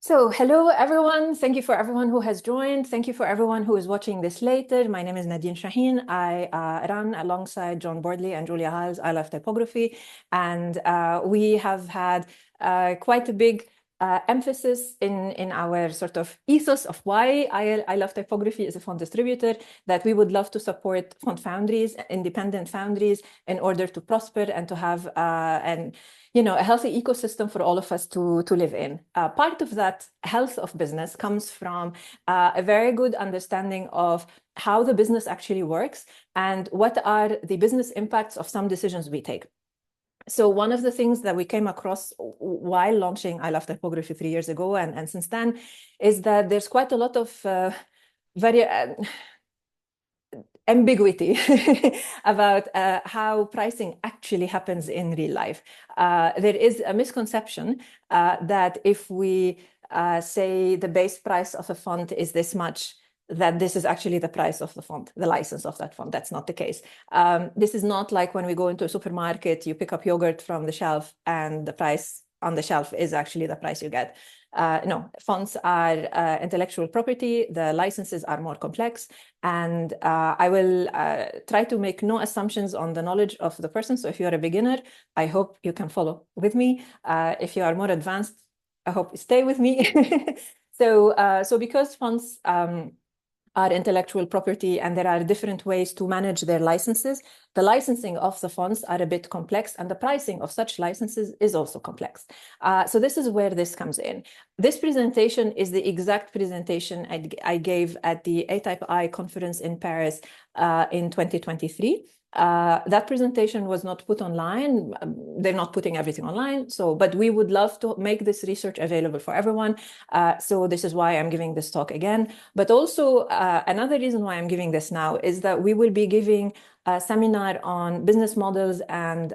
So, hello everyone. Thank you for everyone who has joined. Thank you for everyone who is watching this later. My name is Nadine Shaheen. I run alongside John Bordley and Julia Hiles I Love Typography, and we have had quite a big emphasis in our sort of ethos of why I Love Typography is a font distributor, that we would love to support font foundries, independent foundries, in order to prosper and to have a healthy ecosystem for all of us to live in. Part of that health of business comes from a very good understanding of how the business actually works and what are the business impacts of some decisions we take. So one of the things that we came across while launching I Love Typography 3 years ago, and since then, is that there's quite a lot of very ambiguity about how pricing actually happens in real life. There is a misconception that if we say the base price of a font is this much, that this is actually the price of the font, the license of that font. That's not the case. This is not like when we go into a supermarket, you pick up yogurt from the shelf and the price on the shelf is actually the price you get. No, fonts are intellectual property. The licenses are more complex. And I will try to make no assumptions on the knowledge of the person. So if you're a beginner, I hope you can follow with me. If you are more advanced, I hope you stay with me. So because fonts are intellectual property and there are different ways to manage their licenses, the licensing of the fonts are a bit complex and the pricing of such licenses is also complex. So this is where this comes in. This presentation is the exact presentation I gave at the A-Type I conference in Paris in 2023. That presentation was not put online. They're not putting everything online. But we would love to make this research available for everyone. So this is why I'm giving this talk again. But also another reason why I'm giving this now is that we will be giving a seminar on business models and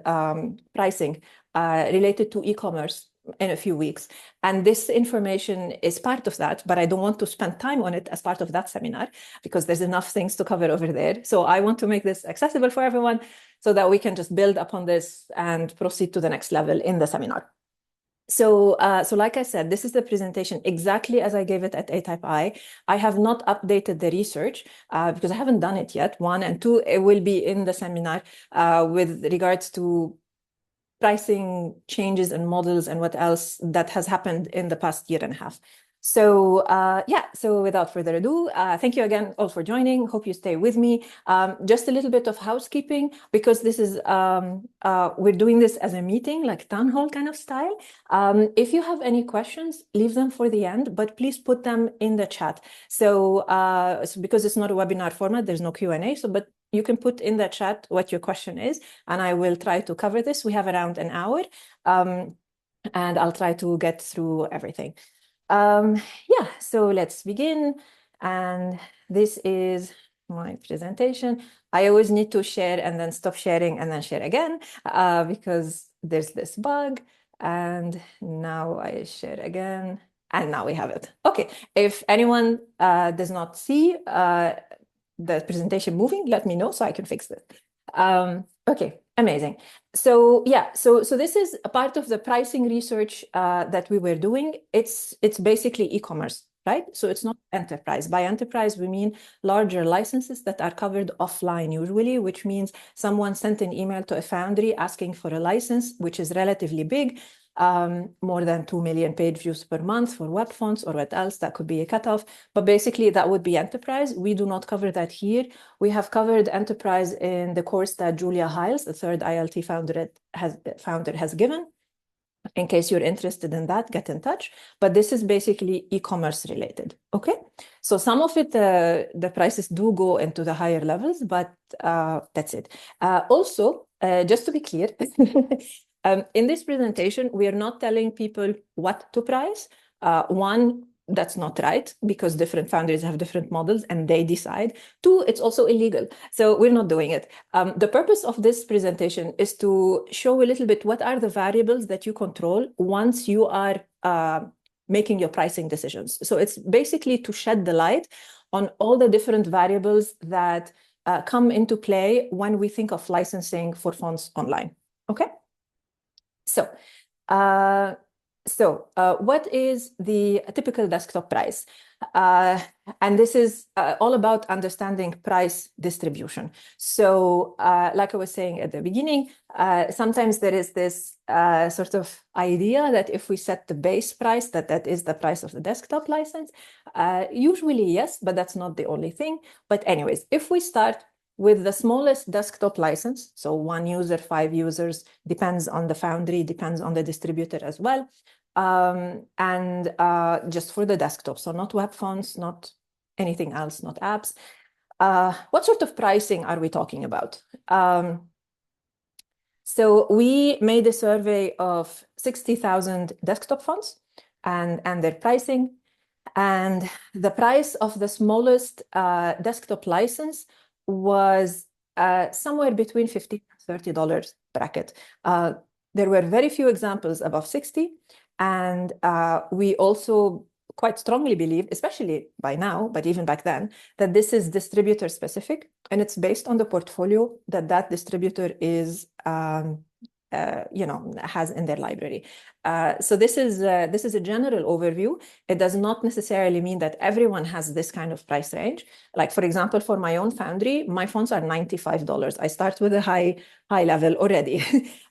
pricing related to e-commerce in a few weeks. And this information is part of that, but I don't want to spend time on it as part of that seminar because there's enough things to cover over there. So I want to make this accessible for everyone so that we can just build upon this and proceed to the next level in the seminar. So like I said, this is the presentation exactly as I gave it at A-Type I. I have not updated the research because I haven't done it yet, one, and two, it will be in the seminar with regards to pricing changes and models and what else that has happened in the past year and a half. So so without further ado, thank you again all for joining. Hope you stay with me. Just a little bit of housekeeping, because this is, we're doing this as a meeting, like town hall kind of style. If you have any questions, leave them for the end, but please put them in the chat. So because it's not a webinar format, there's no Q&A, but you can put in the chat what your question is, and I will try to cover this. We have around an hour, and I'll try to get through everything. So let's begin. And this is my presentation. I always need to share and then stop sharing and then share again because there's this bug. And now I share again. And now we have it. Okay, if anyone does not see the presentation moving, let me know so I can fix it. Okay, amazing. So this is a part of the pricing research that we were doing. It's basically e-commerce, right? So it's not enterprise. By enterprise, we mean larger licenses that are covered offline usually, which means someone sent an email to a foundry asking for a license, which is relatively big. More than 2 million page views per month for web fonts or what else, that could be a cutoff. But basically that would be enterprise. We do not cover that here. We have covered enterprise in the course that Julia Hiles, the third ILT founder, has given. In case you're interested in that, get in touch. But this is basically e-commerce related, okay? So some of it, the prices do go into the higher levels, but that's it. Also, just to be clear, in this presentation, we are not telling people what to price. One, that's not right because different foundries have different models and they decide. Two, it's also illegal. So we're not doing it. The purpose of this presentation is to show a little bit what are the variables that you control once you are making your pricing decisions. So it's basically to shed the light on all the different variables that come into play when we think of licensing for fonts online, okay? So So what is the typical desktop price? Uh, and this is all about understanding price distribution. So like I was saying at the beginning, sometimes there is this sort of idea that if we set the base price, that is the price of the desktop license. Usually, yes, but that's not the only thing. But anyways, if we start with the smallest desktop license, so 1 user, 5 users, depends on the foundry, depends on the distributor as well. And just for the desktop, so not web fonts, not anything else, not apps. What sort of pricing are we talking about? So we made a survey of 60,000 desktop fonts and their pricing. And the price of the smallest desktop license was somewhere between $15 and $30 bracket. There were very few examples above 60. And we also quite strongly believe, especially by now, but even back then, that this is distributor specific, and it's based on the portfolio that distributor is has in their library. So this is a general overview. It does not necessarily mean that everyone has this kind of price range. Like, for example, for my own foundry, my fonts are $95. I start with a high level already.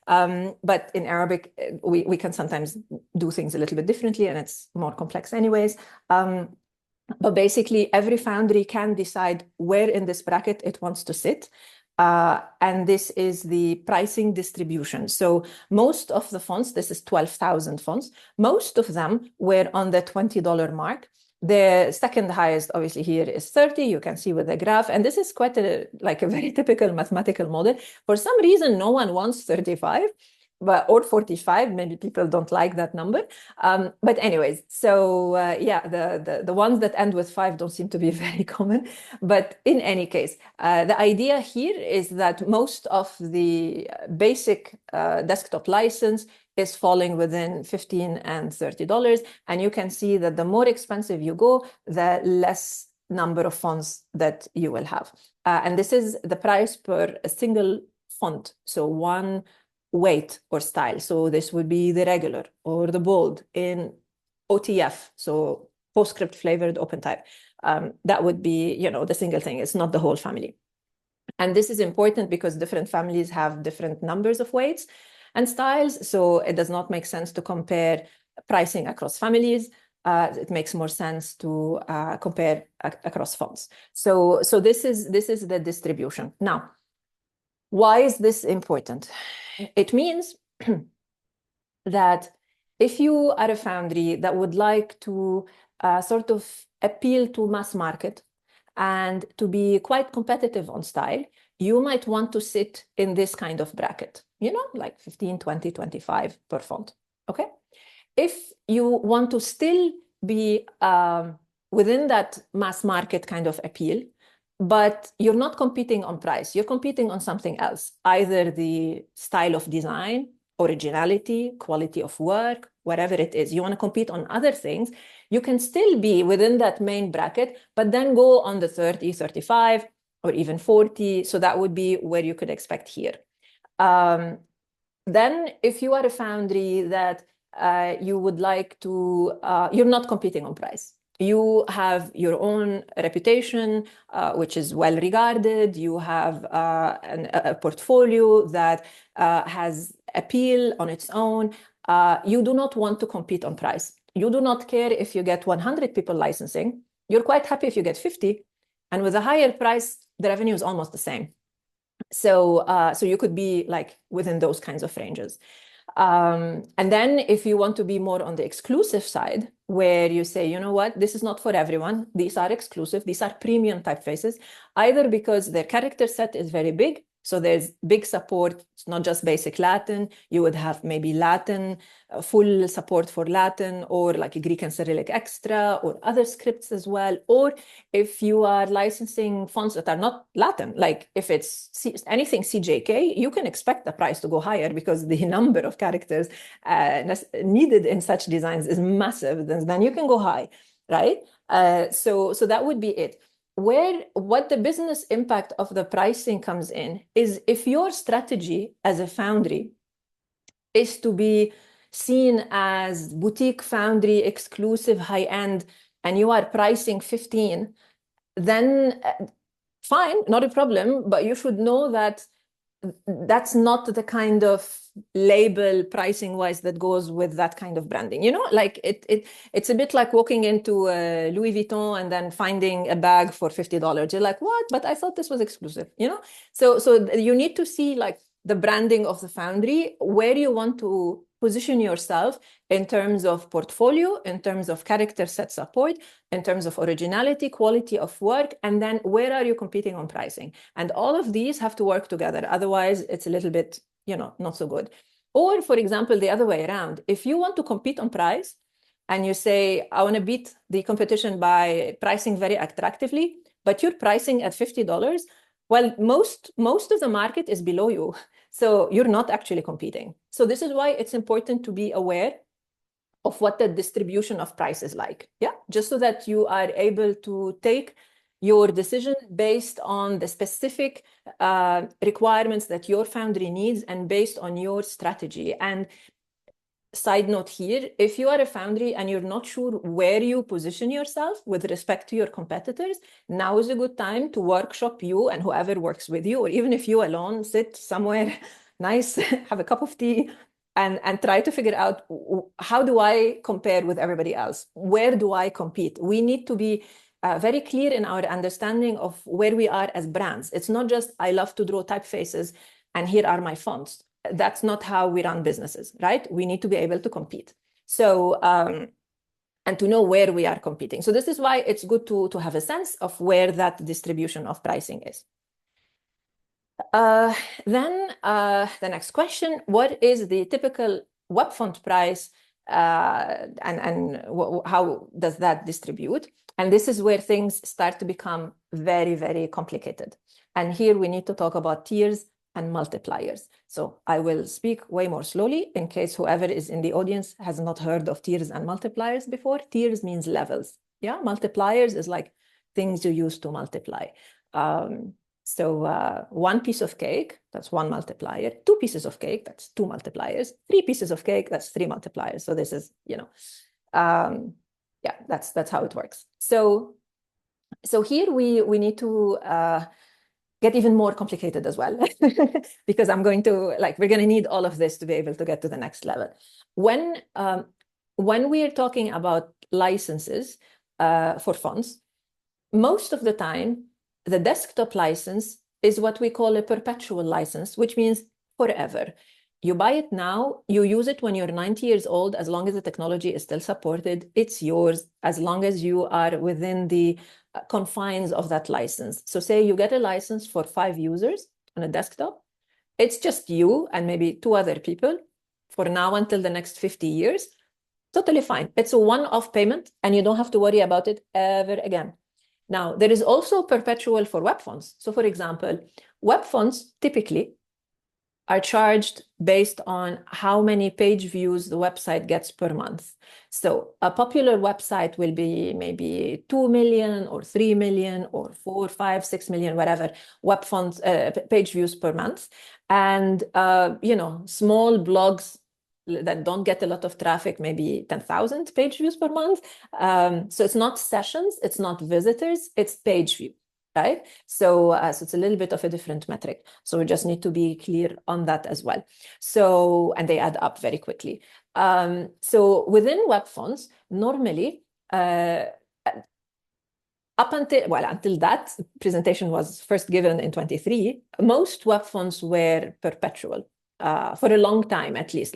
But in Arabic, we can sometimes do things a little bit differently, and it's more complex anyways. But basically, every foundry can decide where in this bracket it wants to sit. And this is the pricing distribution. So most of the fonts, this is 12,000 fonts, most of them were on the $20 mark. The second highest, obviously, here is 30. You can see with the graph. And this is quite a very typical mathematical model. For some reason, no one wants 35. Or 45, maybe people don't like that number. But anyways, so yeah, the ones that end with 5 don't seem to be very common. But in any case, the idea here is that most of the basic desktop license is falling within $15 and $30. And you can see that the more expensive you go, the less number of fonts that you will have. And this is the price per a single font. So one weight or style. So this would be the regular or the bold in OTF, so PostScript flavored OpenType. That would be, the single thing. It's not the whole family. And this is important because different families have different numbers of weights and styles. So it does not make sense to compare pricing across families. It makes more sense to compare across fonts. So this is the distribution. Now, why is this important? It means that if you are a foundry that would like to sort of appeal to mass market and to be quite competitive on style, you might want to sit in this kind of bracket, like 15, 20, 25 per font, okay? If you want to still be within that mass market kind of appeal, but you're not competing on price, you're competing on something else, either the style of design, originality, quality of work, whatever it is. You want to compete on other things, you can still be within that main bracket, but then go on the 30, 35, or even 40. So that would be where you could expect here. Then if you are a foundry that you would like to, you're not competing on price. You have your own reputation, which is well regarded. You have a portfolio that has appeal on its own. You do not want to compete on price. You do not care if you get 100 people licensing. You're quite happy if you get 50. And with a higher price, the revenue is almost the same. So you could be like within those kinds of ranges. And then if you want to be more on the exclusive side, where you say, you know what, this is not for everyone. These are exclusive. These are premium typefaces, either because their character set is very big. So there's big support. It's not just basic Latin. You would have maybe Latin, full support for Latin, or like a Greek and Cyrillic extra, or other scripts as well. Or if you are licensing fonts that are not Latin, like if it's anything CJK, you can expect the price to go higher because the number of characters needed in such designs is massive. Then you can go high, right? So that would be it. What the business impact of the pricing comes in is if your strategy as a foundry is to be seen as boutique foundry, exclusive, high-end, and you are pricing 15, then fine, not a problem, but you should know that that's not the kind of label pricing wise that goes with that kind of branding. Like it's a bit like walking into Louis Vuitton and then finding a bag for $50. You're like, what? But I thought this was exclusive, So you need to see like the branding of the foundry, where you want to position yourself in terms of portfolio, in terms of character set support, in terms of originality, quality of work, and then where are you competing on pricing? And all of these have to work together. Otherwise, it's a little bit, not so good. Or, for example, the other way around, if you want to compete on price and you say, I want to beat the competition by pricing very attractively, but you're pricing at $50, well, most of the market is below you. So you're not actually competing. So this is why it's important to be aware of what the distribution of price is like. Yeah, just so that you are able to take your decision based on the specific requirements that your foundry needs and based on your strategy. And side note here, if you are a foundry and you're not sure where you position yourself with respect to your competitors, now is a good time to workshop you and whoever works with you, or even if you alone sit somewhere nice, have a cup of tea, and try to figure out, how do I compare with everybody else? Where do I compete? We need to be very clear in our understanding of where we are as brands. It's not just, I love to draw typefaces and here are my fonts. That's not how we run businesses, right? We need to be able to compete. So, and to know where we are competing. So this is why it's good to have a sense of where that distribution of pricing is. Then the next question, what is the typical web font price and how does that distribute? And this is where things start to become very, very complicated. And here we need to talk about tiers and multipliers. So I will speak way more slowly in case whoever is in the audience has not heard of tiers and multipliers before. Tiers means levels. Yeah, multipliers is like things you use to multiply. So one piece of cake, that's one multiplier. Two pieces of cake, that's two multipliers. Three pieces of cake, that's three multipliers. So this is, yeah, that's how it works. So here we need to get even more complicated as well, because we're going to need all of this to be able to get to the next level. When we are talking about licenses for fonts, most of the time, the desktop license is what we call a perpetual license, which means forever. You buy it now, you use it when you're 90 years old, as long as the technology is still supported, it's yours, as long as you are within the confines of that license. So say you get a license for 5 users on a desktop, it's just you and maybe 2 other people for now until the next 50 years, totally fine. It's a one-off payment and you don't have to worry about it ever again. Now, there is also perpetual for web fonts. So for example, web fonts typically are charged based on how many page views the website gets per month. So a popular website will be maybe 2 million or 3 million or 4, 5, 6 million, whatever, web fonts, page views per month. And, small blogs that don't get a lot of traffic, maybe 10,000 page views per month. So it's not sessions, it's not visitors, it's page view, right? So it's a little bit of a different metric. So we just need to be clear on that as well. So, and they add up very quickly. So within web fonts, normally, until that presentation was first given in 23, most web fonts were perpetual. For a long time, at least,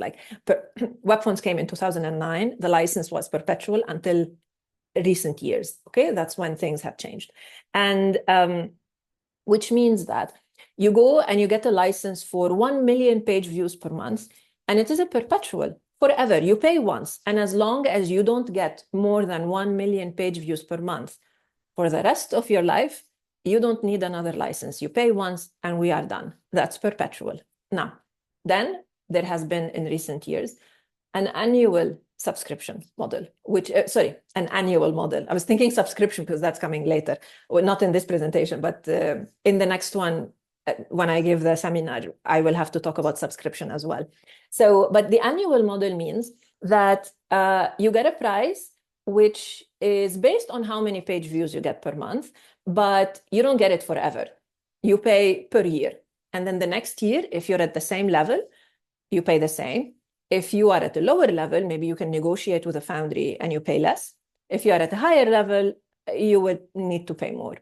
web fonts came in 2009. The license was perpetual until recent years. Okay, that's when things have changed, and which means that you go and you get a license for 1 million page views per month, and it is a perpetual forever. You pay once, and as long as you don't get more than 1 million page views per month for the rest of your life, you don't need another license. You pay once, and we are done. That's perpetual. Now, then there has been in recent years an annual subscription model, an annual model. I was thinking subscription because that's coming later, or not in this presentation, but in the next one, when I give the seminar, I will have to talk about subscription as well. So, but the annual model means that you get a price which is based on how many page views you get per month, but you don't get it forever. You pay per year. And then the next year, if you're at the same level, you pay the same. If you are at a lower level, maybe you can negotiate with a foundry and you pay less. If you are at a higher level, you would need to pay more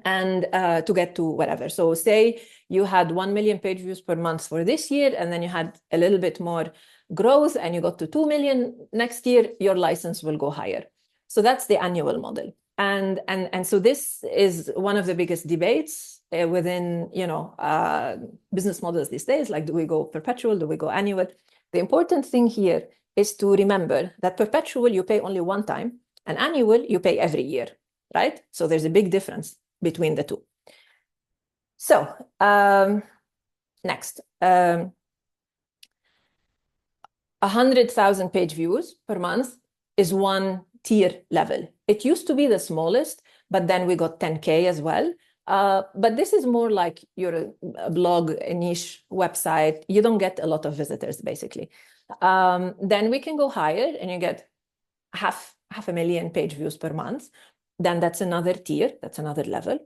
and to get to whatever. So say you had 1 million page views per month for this year, and then you had a little bit more growth and you got to 2 million next year, your license will go higher. So that's the annual model. And so this is one of the biggest debates within, business models these days. Like, do we go perpetual? Do we go annual? The important thing here is to remember that perpetual, you pay only one time, and annual, you pay every year, right? So there's a big difference between the two. So next, 100,000 page views per month is one tier level. It used to be the smallest, but then we got 10K as well. But this is more like your blog, a niche website. You don't get a lot of visitors, basically. Then we can go higher and you get half a million page views per month. Then that's another tier, that's another level.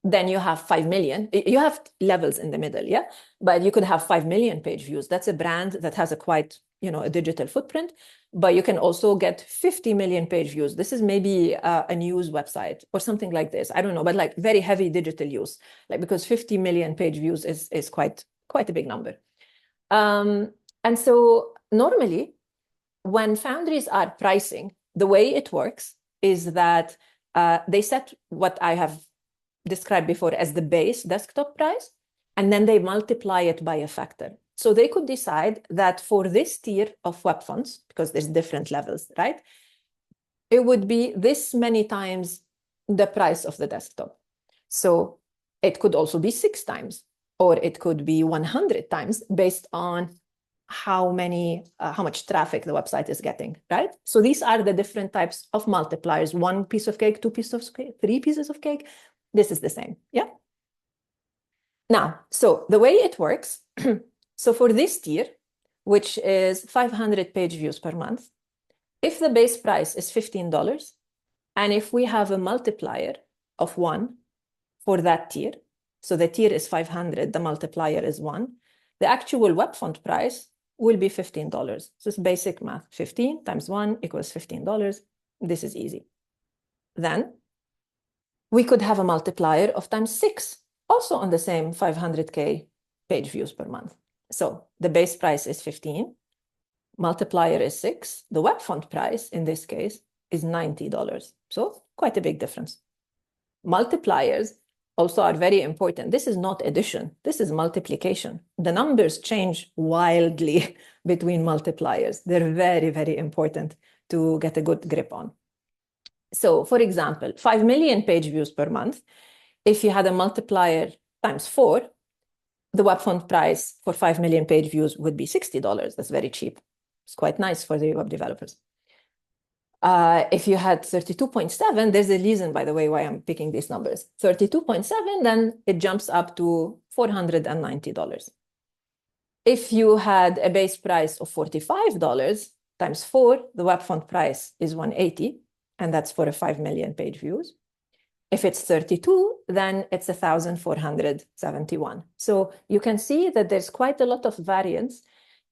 Then you have 5 million. You have levels in the middle, yeah? But you could have 5 million page views. That's a brand that has a quite, a digital footprint. But you can also get 50 million page views. This is maybe a news website or something like this. I don't know, but like very heavy digital use. Like, because 50 million page views is quite a big number. And so normally, when foundries are pricing, the way it works is that they set what I have described before as the base desktop price, and then they multiply it by a factor. So they could decide that for this tier of web fonts, because there's different levels, right? It would be this many times the price of the desktop. So it could also be 6 times, or it could be 100 times based on how much traffic the website is getting, right? So these are the different types of multipliers. 1 piece of cake, 2 pieces of cake, 3 pieces of cake. This is the same, yeah? Now, so the way it works, so for this tier, which is 500 page views per month, if the base price is $15, and if we have a multiplier of 1 for that tier, so the tier is 500, the multiplier is 1, the actual web font price will be $15. So it's basic math. 15 times 1 equals $15. This is easy. Then we could have a multiplier of times 6, also on the same 500K page views per month. So the base price is 15, multiplier is 6. The web font price, in this case, is $90. So quite a big difference. Multipliers also are very important. This is not addition, this is multiplication. The numbers change wildly between multipliers. They're very, very important to get a good grip on. So for example, 5 million page views per month, if you had a multiplier times 4, the web font price for 5 million page views would be $60. That's very cheap. It's quite nice for the web developers. If you had 32.7, there's a reason, by the way, why I'm picking these numbers. 32.7, then it jumps up to $490. If you had a base price of $45 times 4, the web font price is $180, and that's for a 5 million page views. If it's 32, then it's $1,471. So you can see that there's quite a lot of variance,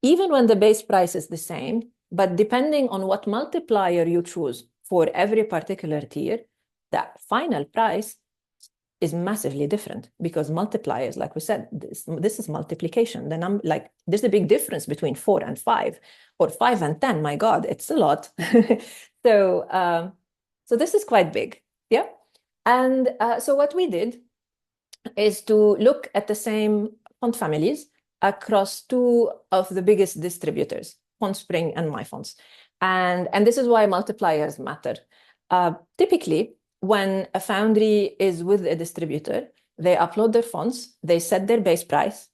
even when the base price is the same. But depending on what multiplier you choose for every particular tier, that final price is massively different, because multipliers, like we said, this is multiplication. There's a big difference between 4 and 5, or 5 and 10. My God, it's a lot. So this is quite big, yeah. And so what we did is to look at the same font families across 2 of the biggest distributors, FontSpring and MyFonts. And this is why multipliers matter. Typically, when a foundry is with a distributor, they upload their fonts, they set their base price,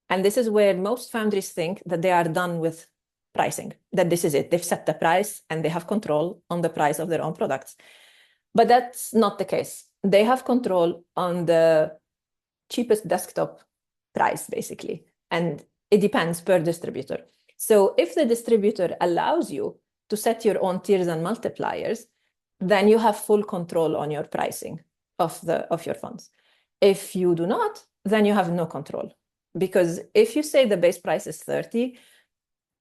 and this is where most foundries think that they are done with pricing, that this is it. They've set the price and they have control on the price of their own products. But that's not the case. They have control on the cheapest desktop price, basically. And it depends per distributor. So if the distributor allows you to set your own tiers and multipliers, then you have full control on your pricing of your funds. If you do not, then you have no control. Because if you say the base price is 30,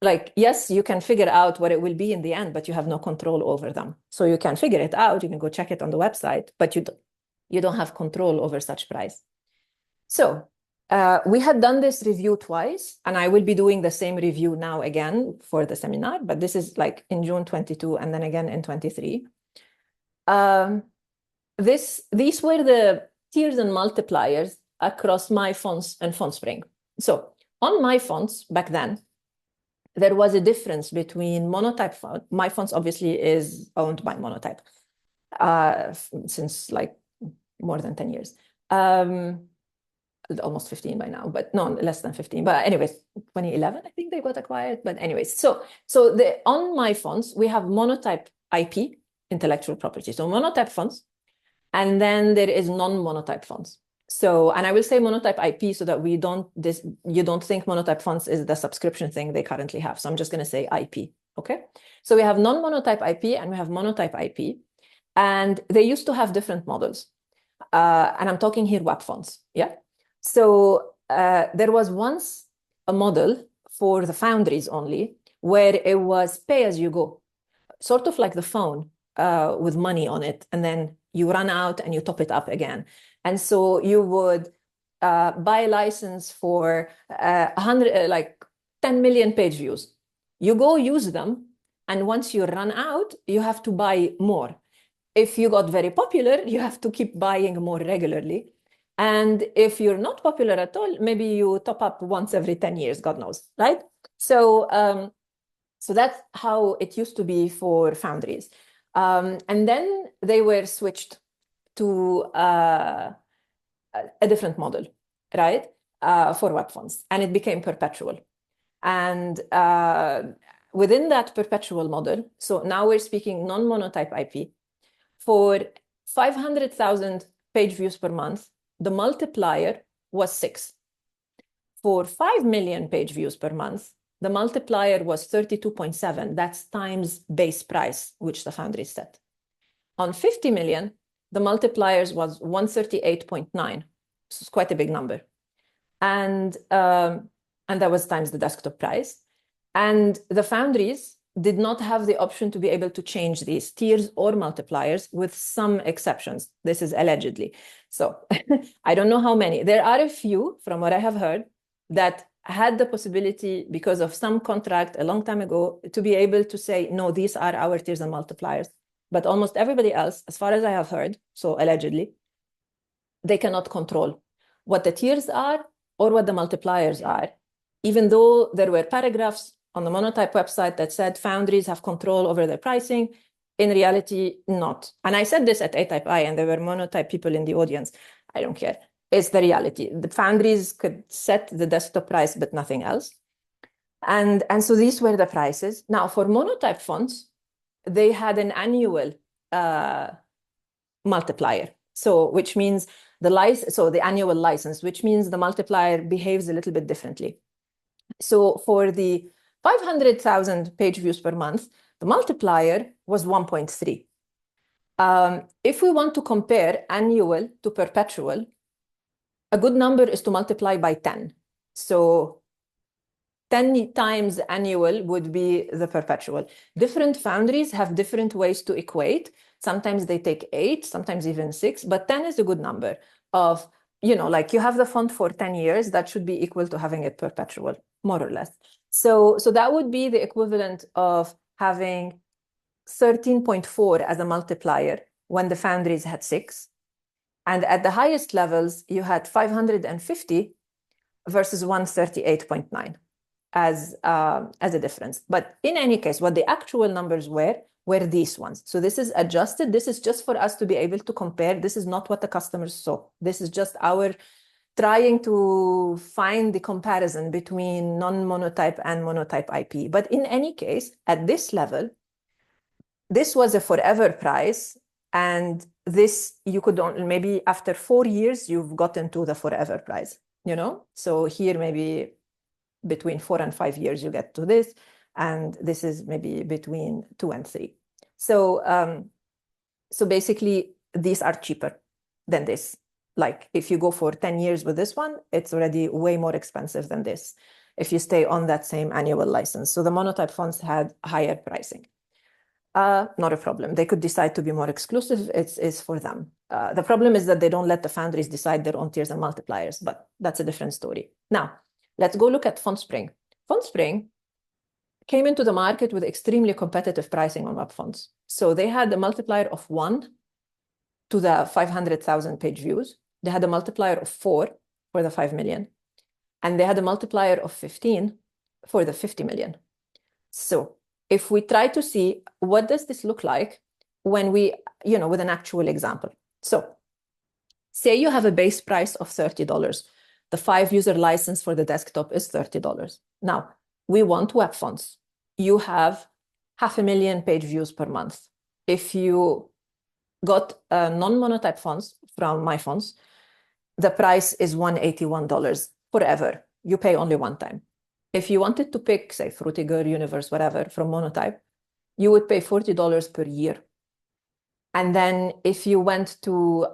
like, yes, you can figure out what it will be in the end, but you have no control over them. So you can figure it out, you can go check it on the website, but you don't have control over such price. So we had done this review twice, and I will be doing the same review now again for the seminar, but this is like in June 22 and then again in 23. These were the tiers and multipliers across my fonts and FontSpring. So on my fonts back then, there was a difference between monotype font. My fonts obviously is owned by Monotype since like more than 10 years. Almost 15 by now, but no, less than 15. But anyways, 2011, I think they got acquired. But anyways, so on my fonts, we have Monotype IP, intellectual property. So Monotype fonts, and then there is non-Monotype fonts. So, and I will say Monotype IP so that you don't think Monotype fonts is the subscription thing they currently have. So I'm just going to say IP, okay? So we have non-Monotype IP and we have Monotype IP, and they used to have different models. And I'm talking here web fonts, yeah? So there was once a model for the foundries only, where it was pay as you go, sort of like the phone with money on it, and then you run out and you top it up again. And so you would buy a license for 10 million page views. You go use them, and once you run out, you have to buy more. If you got very popular, you have to keep buying more regularly. And if you're not popular at all, maybe you top up once every 10 years, God knows, right? So, so that's how it used to be for foundries. And then they were switched to a different model, right, for web fonts, and it became perpetual. And within that perpetual model, so now we're speaking non-monotype IP, for 500,000 page views per month, the multiplier was 6. For 5 million page views per month, the multiplier was 32.7. That's times base price, which the foundry set. On 50 million, the multipliers was 138.9. This is quite a big number. And that was times the desktop price. And the foundries did not have the option to be able to change these tiers or multipliers, with some exceptions. This is allegedly. So I don't know how many. There are a few, from what I have heard, that had the possibility, because of some contract a long time ago, to be able to say, no, these are our tiers and multipliers. But almost everybody else, as far as I have heard, so allegedly, they cannot control what the tiers are or what the multipliers are, even though there were paragraphs on the Monotype website that said foundries have control over their pricing. In reality, not. And I said this at A-Type I, and there were Monotype people in the audience. I don't care. It's the reality. The foundries could set the desktop price, but nothing else. And so these were the prices. Now, for Monotype fonts, they had an annual multiplier. So, which means the annual license, which means the multiplier behaves a little bit differently. So for the 500,000 page views per month, the multiplier was 1.3. If we want to compare annual to perpetual, a good number is to multiply by 10. So 10 times annual would be the perpetual. Different foundries have different ways to equate. Sometimes they take 8, sometimes even 6, but 10 is a good number of, like you have the font for 10 years, that should be equal to having it perpetual, more or less. So that would be the equivalent of having 13.4 as a multiplier when the foundries had 6. And at the highest levels, you had 550 versus 138.9 as a difference. But in any case, what the actual numbers were these ones. So this is adjusted. This is just for us to be able to compare. This is not what the customers saw. This is just our trying to find the comparison between non-monotype and monotype IP. But in any case, at this level, this was a forever price And this, you could maybe after 4 years, you've gotten to the forever price, you know? So here, maybe between 4 and 5 years, you get to this. And this is maybe between 2 and 3. So, so basically, these are cheaper than this. Like if you go for 10 years with this one, it's already way more expensive than this if you stay on that same annual license. So the monotype funds had higher pricing. Not a problem. They could decide to be more exclusive. It's for them. The problem is that they don't let the foundries decide their own tiers and multipliers, but that's a different story. Now, let's go look at FondSpring. FondSpring came into the market with extremely competitive pricing on web fonts. So they had a multiplier of 1 to the 500,000 page views. They had a multiplier of 4 for the 5 million. And they had a multiplier of 15 for the 50 million. So if we try to see what does this look like when we, with an actual example. So say you have a base price of $30. The 5-user license for the desktop is $30. Now, we want web fonts. You have 500,000 page views per month. If you got non-monotype fonts from my fonts, the price is $181 forever. You pay only one time. If you wanted to pick, say, Frutiger, Universe, whatever, from monotype, you would pay $40 per year. And then if you went to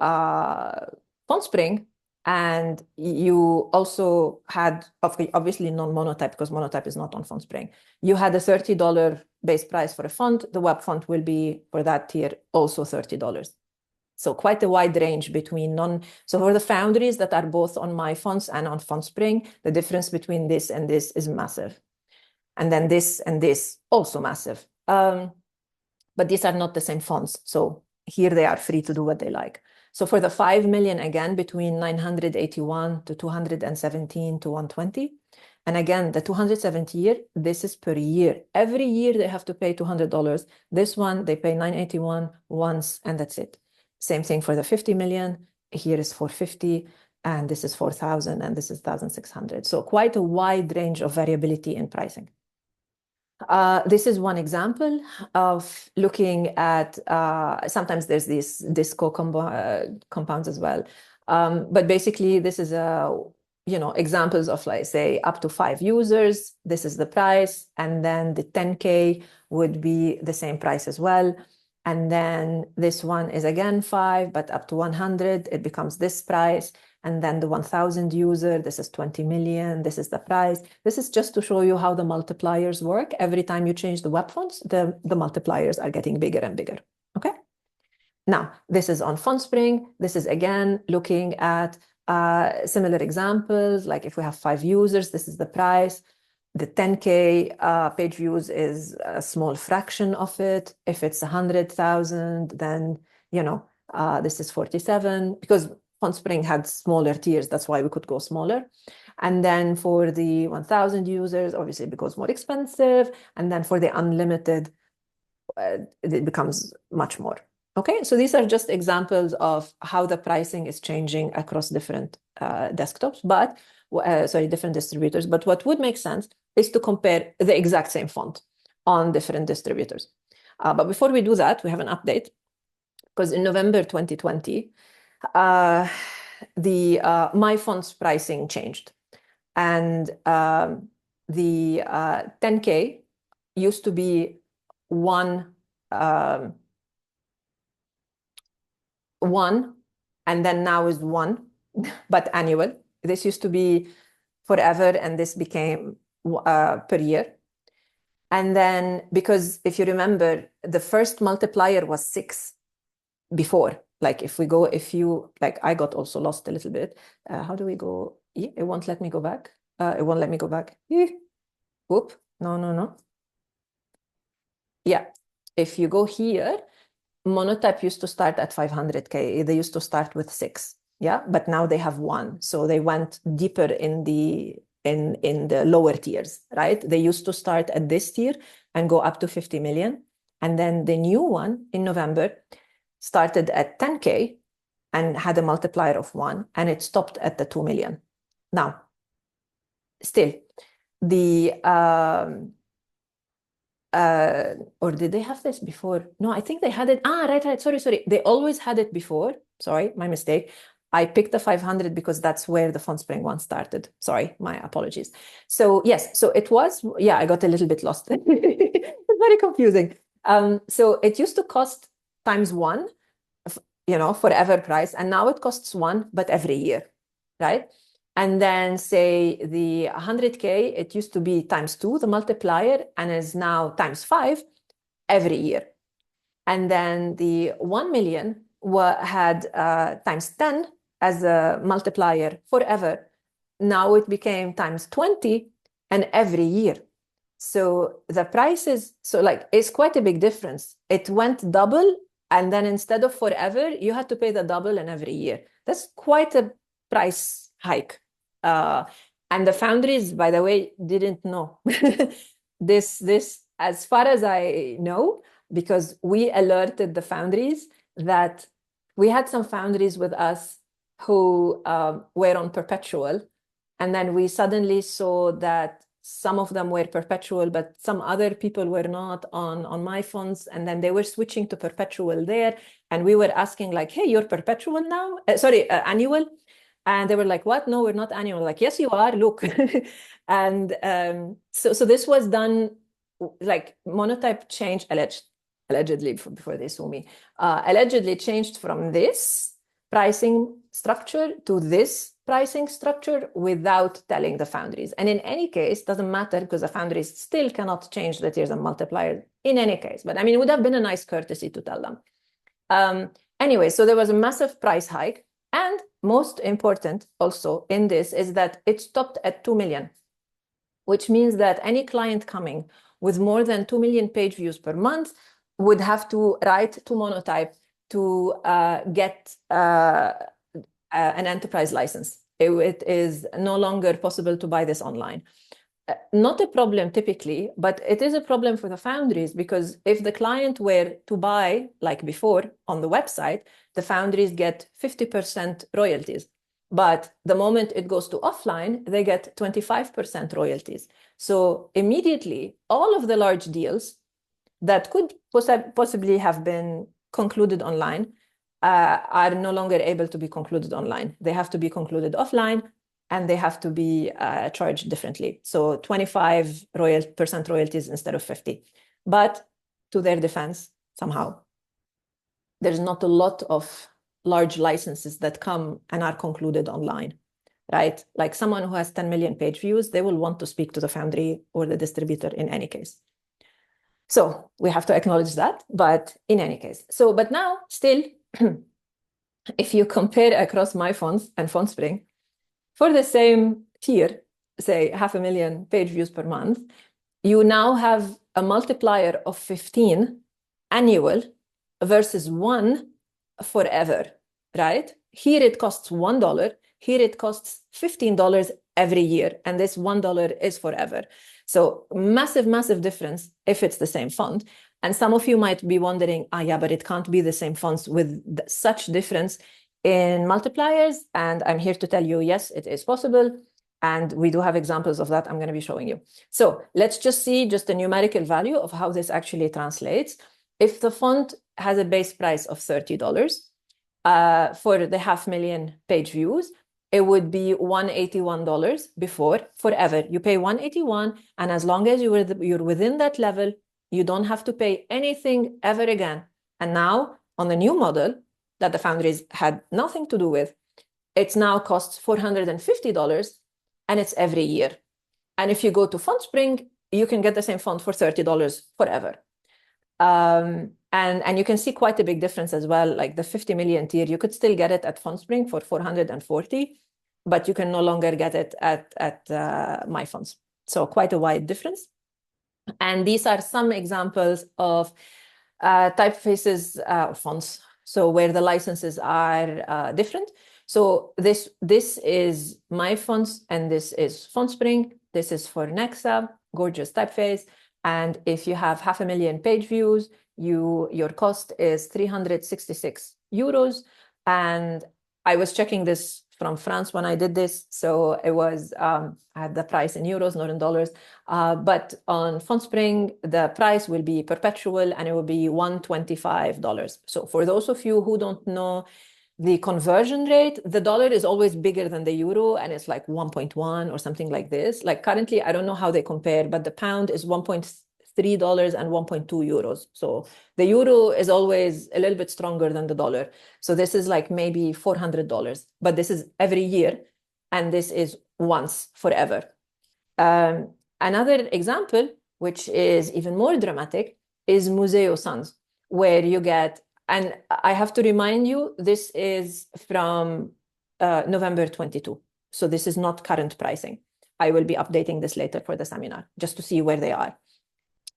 FondSpring and you also had, obviously non-monotype, because monotype is not on FondSpring, you had a $30 base price for a font, the web font will be, for that tier, also $30. So quite a wide range between so for the foundries that are both on my fonts and on FondSpring, the difference between this and this is massive. And then this and this, also massive. But these are not the same fonts. So here they are free to do what they like. So for the 5 million, again, between 981 to 217 to 120. And again, the 270 year, this is per year. Every year they have to pay $200. This one, they pay 981 once, and that's it. Same thing for the 50 million. Here is 450, and this is 4,000, and this is 1,600. So quite a wide range of variability in pricing. This is one example of looking at, sometimes there's these disco compounds as well. But basically, this is examples of, like, say, up to 5 users. This is the price. And then the 10K would be the same price as well. And then this one is again 5, but up to 100, it becomes this price. And then the 1,000 user, this is 20 million, this is the price. This is just to show you how the multipliers work. Every time you change the web fonts, the multipliers are getting bigger and bigger, okay? Now, this is on FondSpring. This is again looking at similar examples, like if we have 5 users, this is the price. The 10K page views is a small fraction of it. If it's 100,000, then, this is 47, because FondSpring had smaller tiers. That's why we could go smaller. And then for the 1,000 users, obviously it becomes more expensive. And then for the unlimited, it becomes much more. Okay, so these are just examples of how the pricing is changing across different desktops, but different distributors. But what would make sense is to compare the exact same font on different distributors. But before we do that, we have an update, because in November 2020, the my font's pricing changed, and the 10K used to be one, and then now is 1, but annual. This used to be forever, and this became per year. And then, because if you remember, the first multiplier was 6 before. Like I got also lost a little bit. How do we go? It won't let me go back. It won't let me go back. Whoop. No. Yeah. If you go here, monotype used to start at 500K. They used to start with 6. Yeah. But now they have 1. So they went deeper in the lower tiers, right? They used to start at this tier and go up to 50 million. And then the new one in November started at 10K and had a multiplier of 1, and it stopped at the 2 million. Now, still, the or did they have this before? No, I think they had it. Right. Sorry. They always had it before. Sorry, my mistake. I picked the 500 because that's where the FundSpring one started. Sorry, my apologies. So yes, so it was, yeah, I got a little bit lost. It's very confusing. So it used to cost times one, forever price, and now it costs one, but every year, right? And then say the 100K, it used to be times two, the multiplier, and is now times five every year. And then the 1 million had times 10 as a multiplier forever. Now it became times 20 and every year. So the prices, it's quite a big difference. It went double, and then instead of forever, you had to pay the double and every year. That's quite a price hike. And the foundries, by the way, didn't know this, as far as I know, because we alerted the foundries that we had some foundries with us who were on perpetual. And then we suddenly saw that some of them were perpetual, but some other people were not on my funds. And then they were switching to perpetual there. And we were asking like, hey, you're perpetual now? Annual. And they were like, what? No, we're not annual. Like, yes, you are. Look. And so this was done, like Monotype changed allegedly before they sue me, allegedly changed from this pricing structure to this pricing structure without telling the foundries. And in any case, doesn't matter because the foundries still cannot change the tiers and multipliers in any case. But I mean, it would have been a nice courtesy to tell them. Anyway, so there was a massive price hike. And most important also in this is that it stopped at 2 million, which means that any client coming with more than 2 million page views per month would have to write to Monotype to get an enterprise license. It is no longer possible to buy this online. Not a problem typically, but it is a problem for the foundries because if the client were to buy like before on the website, the foundries get 50% royalties. But the moment it goes to offline, they get 25% royalties. So immediately, all of the large deals that could possibly have been concluded online are no longer able to be concluded online. They have to be concluded offline, and they have to be charged differently. So 25% royalties instead of 50. But to their defense, somehow, there's not a lot of large licenses that come and are concluded online, right? Like someone who has 10 million page views, they will want to speak to the foundry or the distributor in any case. So we have to acknowledge that, but in any case. But now still, if you compare across my funds and FundSpring, for the same tier, say 500,000 page views per month, you now have a multiplier of 15 annual versus 1 forever, right? Here it costs $1. Here it costs $15 every year. And this $1 is forever. So massive, massive difference if it's the same fund. And some of you might be wondering, yeah, but it can't be the same funds with such difference in multipliers. And I'm here to tell you, yes, it is possible. And we do have examples of that I'm going to be showing you. So let's just see just the numerical value of how this actually translates. If the fund has a base price of $30 for the 500,000 page views, it would be $181 before forever. You pay $181, and as long as you're within that level, you don't have to pay anything ever again. And now on the new model that the foundries had nothing to do with, it now costs $450, and it's every year. And if you go to FundSpring, you can get the same fund for $30 forever. And you can see quite a big difference as well. Like the 50 million tier, you could still get it at FundSpring for 440, but you can no longer get it at my funds. So quite a wide difference. And these are some examples of typefaces of fonts. So where the licenses are different. So this is my fonts, and this is FundSpring. This is for Nexa, gorgeous typeface. And if you have 500,000 page views, your cost is 366 euros. And I was checking this from France when I did this. So it was, I had the price in euros, not in dollars. But on FundSpring, the price will be perpetual and it will be $125. So for those of you who don't know the conversion rate, the dollar is always bigger than the euro and it's like 1.1 or something like this. Like currently, I don't know how they compare, but the pound is $1.3 and 1.2 euros. So the euro is always a little bit stronger than the dollar. So this is like maybe $400, but this is every year. And this is once forever. Another example, which is even more dramatic, is Museo Sans, where you get, and I have to remind you, this is from November 22. So this is not current pricing. I will be updating this later for the seminar, just to see where they are.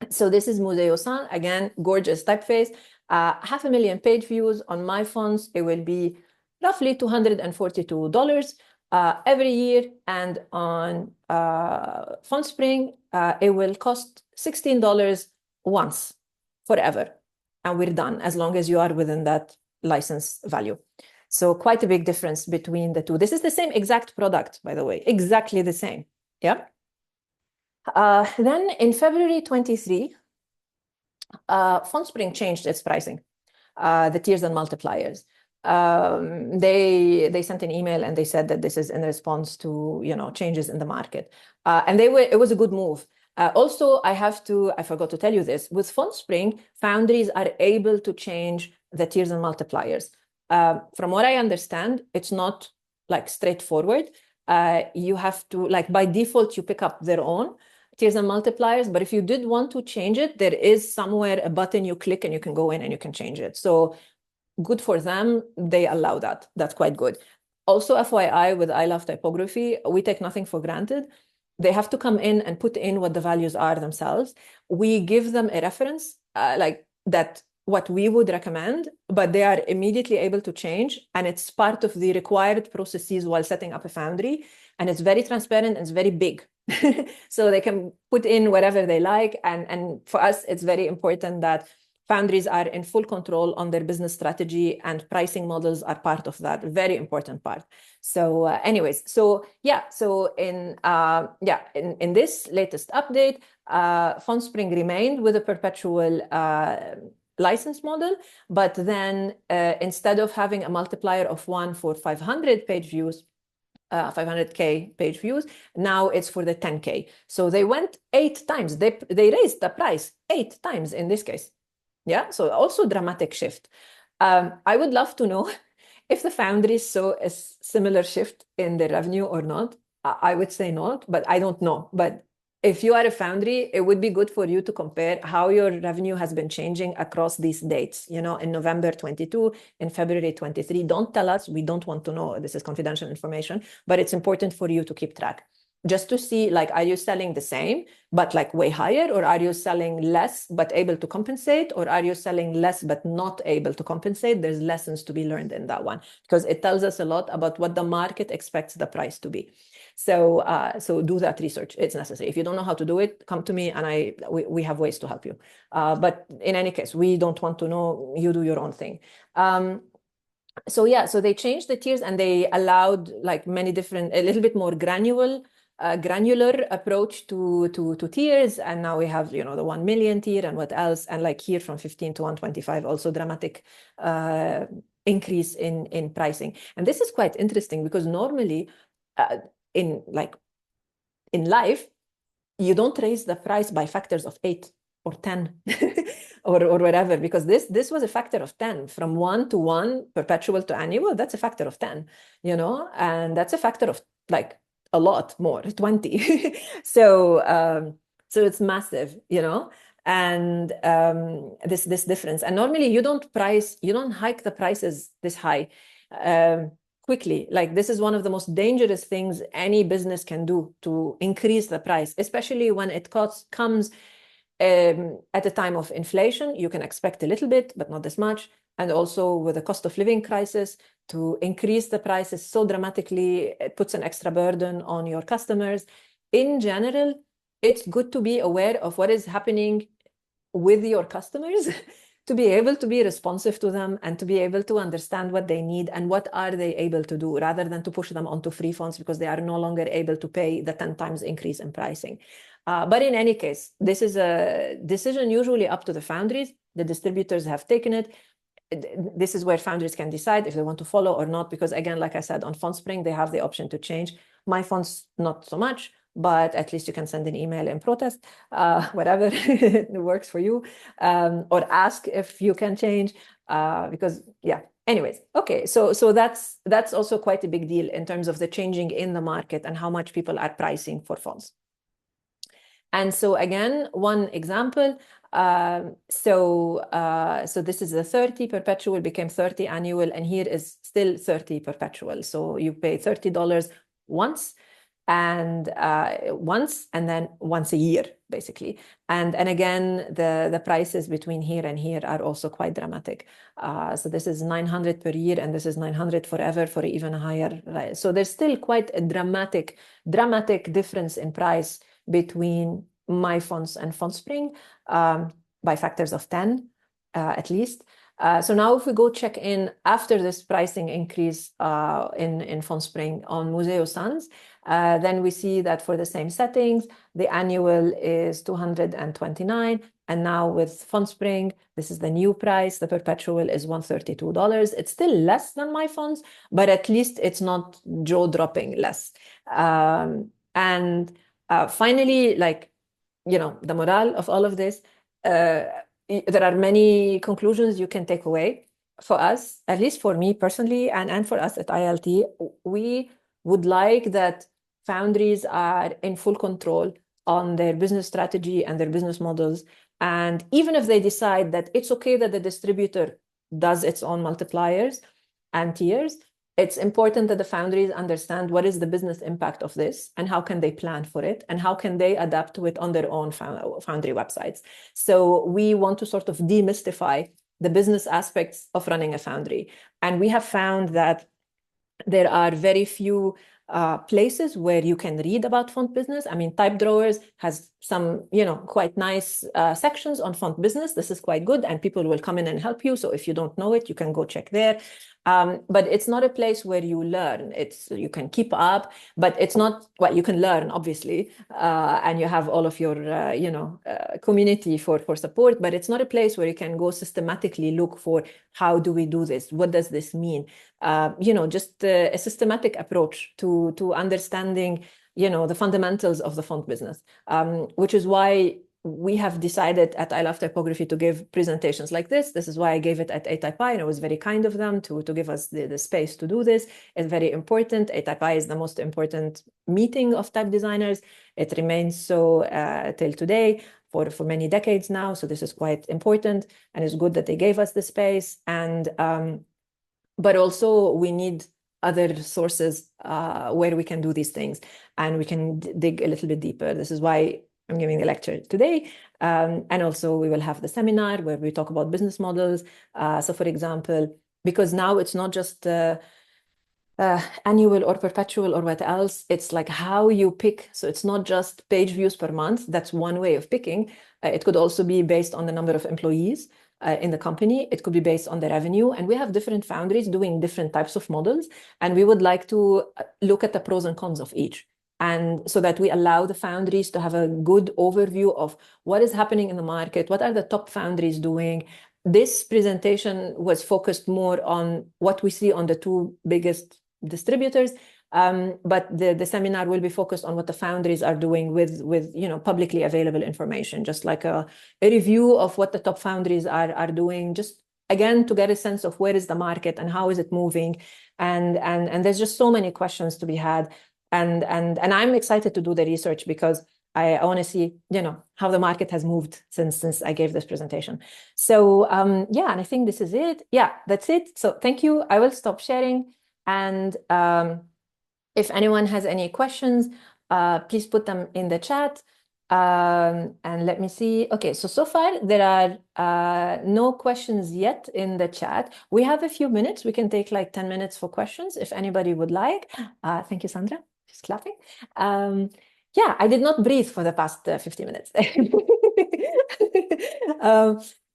So this is Museo Sans, again, gorgeous typeface, 500,000 page views. On my fonts, it will be roughly $242 every year. And on FundSpring, it will cost $16 once, forever. And we're done, as long as you are within that license value. So quite a big difference between the two. This is the same exact product, by the way, exactly the same. Yeah. Then in February 23, FundSpring changed its pricing, the tiers and multipliers. They sent an email and they said that this is in response to changes in the market, and it was a good move. Also, I forgot to tell you this. With FundSpring, foundries are able to change the tiers and multipliers. From what I understand, it's not like straightforward. You have to, like, by default, you pick up their own tiers and multipliers. But if you did want to change it, there is somewhere a button you click and you can go in and you can change it. So good for them. They allow that. That's quite good. Also, FYI, with I Love Typography, we take nothing for granted. They have to come in and put in what the values are themselves. We give them a reference, like that, what we would recommend, but they are immediately able to change. And it's part of the required processes while setting up a foundry. And it's very transparent and it's very big. So they can put in whatever they like. And for us, it's very important that foundries are in full control on their business strategy, and pricing models are part of that, very important part. So anyways, so yeah, so in this latest update, FundSpring remained with a perpetual license model, but then instead of having a multiplier of 1 for 500 page views, 500K page views, now it's for the 10K. So they went 8 times. They raised the price 8 times in this case. Yeah, so also dramatic shift. I would love to know if the foundries saw a similar shift in their revenue or not. I would say not, but I don't know. But if you are a foundry, it would be good for you to compare how your revenue has been changing across these dates, in November 22, in February 23. Don't tell us. We don't want to know. This is confidential information, but it's important for you to keep track. Just to see, like, are you selling the same, but like way higher, or are you selling less, but able to compensate, or are you selling less, but not able to compensate? There's lessons to be learned in that one, because it tells us a lot about what the market expects the price to be. So, so do that research. It's necessary. If you don't know how to do it, come to me and we have ways to help you. But in any case, we don't want to know. You do your own thing. So yeah, so they changed the tiers and they allowed like many different, a little bit more granular approach to tiers. And now we have, the 1 million tier and what else. And like here from 15 to 125, also dramatic increase in pricing. And this is quite interesting because normally in life, you don't raise the price by factors of 8 or 10 or whatever, because this was a factor of 10 from 1 to 1 perpetual to annual. That's a factor of 10, and that's a factor of like a lot more, 20. So it's massive, and this difference. And normally you don't hike the prices this high quickly. Like, this is one of the most dangerous things any business can do, to increase the price, especially when it comes at a time of inflation. You can expect a little bit, but not this much. And also with the cost of living crisis, to increase the prices so dramatically, it puts an extra burden on your customers. In general, it's good to be aware of what is happening with your customers to be able to be responsive to them and to be able to understand what they need and what are they able to do, rather than to push them onto free funds because they are no longer able to pay the 10 times increase in pricing. But in any case, this is a decision usually up to the foundries. The distributors have taken it. This is where foundries can decide if they want to follow or not, because again, like I said, on FundSpring, they have the option to change. My funds, not so much, but at least you can send an email and protest, whatever works for you, or ask if you can change, because yeah. Anyways, okay, so that's also quite a big deal in terms of the changing in the market and how much people are pricing for funds. And so again, one example, so this is the 30 perpetual became 30 annual, and here is still 30 perpetual. So you pay $30 once, and then once a year, basically. And again, the prices between here and here are also quite dramatic. So this is 900 per year, and this is 900 forever for even higher. So there's still quite a dramatic difference in price between my funds and FundSpring, by factors of 10 at least. So now if we go check in after this pricing increase in FundSpring on Museo Sans, then we see that for the same settings, the annual is 229. And now with FundSpring, this is the new price. The perpetual is $132. It's still less than my funds, but at least it's not jaw-dropping less. And finally, like, the morale of all of this, there are many conclusions you can take away. For us, at least for me personally, and for us at ILT, we would like that foundries are in full control on their business strategy and their business models. And even if they decide that it's okay that the distributor does its own multipliers and tiers, it's important that the foundries understand what is the business impact of this and how can they plan for it and how can they adapt to it on their own foundry websites. So we want to sort of demystify the business aspects of running a foundry. And we have found that there are very few places where you can read font business. I mean, Type Drawers has some, quite nice sections on font business. This is quite good, and people will come in and help you. So if you don't know it, you can go check there. But it's not a place where you learn. You can keep up, but it's not, well, you can learn, obviously, and you have all of your, community for support, but it's not a place where you can go systematically look for how do we do this? What does this mean? Just a systematic approach to understanding, the fundamentals of the font business, which is why we have decided at I Love Typography to give presentations like this. This is why I gave it at ATypI, and it was very kind of them to give us the space to do this. It's very important. ATypI is the most important meeting of type designers. It remains so till today for many decades now. So this is quite important, and it's good that they gave us the space. And but also we need other sources where we can do these things, and we can dig a little bit deeper. This is why I'm giving the lecture today. And also we will have the seminar where we talk about business models. So for example, because now it's not just annual or perpetual or what else, it's like how you pick. So it's not just page views per month. That's one way of picking. It could also be based on the number of employees in the company. It could be based on the revenue. And we have different foundries doing different types of models. And we would like to look at the pros and cons of each. And so that we allow the foundries to have a good overview of what is happening in the market, what are the top foundries doing. This presentation was focused more on what we see on the two biggest distributors, but the seminar will be focused on what the foundries are doing with publicly available information, just like a review of what the top foundries are doing, just again to get a sense of where is the market and how is it moving, and there's just so many questions to be had. And I'm excited to do the research because I want to see, how the market has moved since I gave this presentation. So yeah, and I think this is it. Yeah, that's it. So thank you. I will stop sharing. And if anyone has any questions, please put them in the chat. And let me see. Okay, so far there are no questions yet in the chat. We have a few minutes. We can take like 10 minutes for questions if anybody would like. Thank you, Sandra. She's clapping. Yeah, I did not breathe for the past 50 minutes.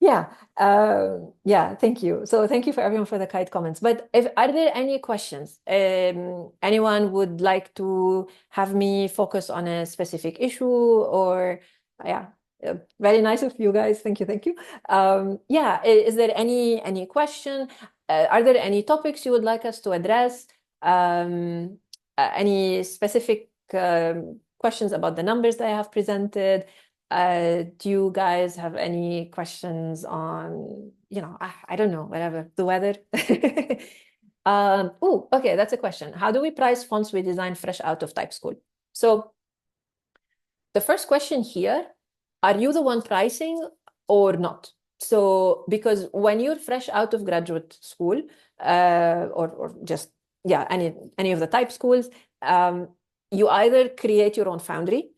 Yeah, thank you. So thank you for everyone for the kind comments. But if are there any questions? Anyone would like to have me focus on a specific issue or yeah, very nice of you guys. Thank you, thank you. Yeah, is there any question? Are there any topics you would like us to address? Any specific questions about the numbers that I have presented? Do you guys have any questions on, I don't know, whatever, the weather? Oh, okay, that's a question. How do we price fonts we design fresh out of type school? So the first question here, are you the one pricing or not? So because when you're fresh out of graduate school, or just any of the type schools, you either create your own foundry,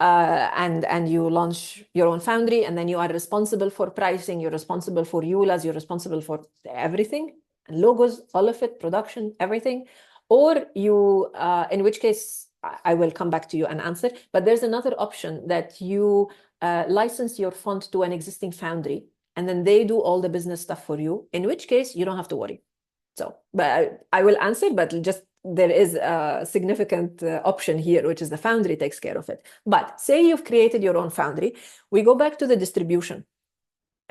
and you launch your own foundry, and then you are responsible for pricing, you're responsible for EULAs, you're responsible for everything, and logos, all of it, production, everything. Or you, in which case, I will come back to you and answer, but there's another option that you license your font to an existing foundry, and then they do all the business stuff for you, in which case you don't have to worry. So, but I will answer, but just there is a significant option here, which is the foundry takes care of it. But say you've created your own foundry, we go back to the distribution,